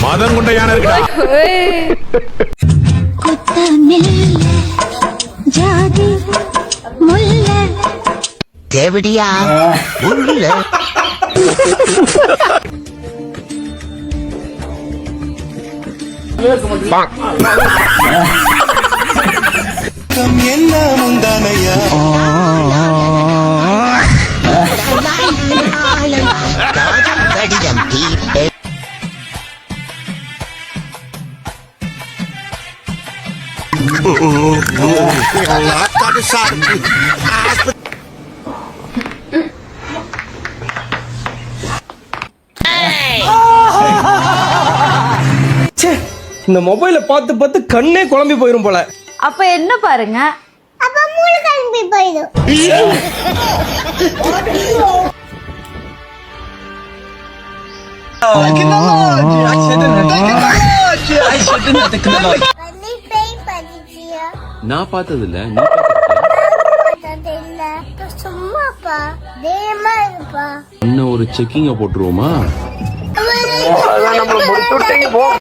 மதம் கொண்ட யானை இருக்கா ஜாதி முல்ல தேவடியா உள்ள என்ன முந்தானையா கடிதம் தீர்ப்பு இந்த மொபைல பார்த்து பார்த்து கண்ணே குழம்பி போயிரும் போல. அப்ப என்ன பாருங்க, அப்ப மூளை கிளம்பி போயிடும். நான் பார்த்ததில்ல, சும்மாப்பா தேமா இருப்பா. இன்னும் ஒரு செக்கிங்க போட்டுருவோமா?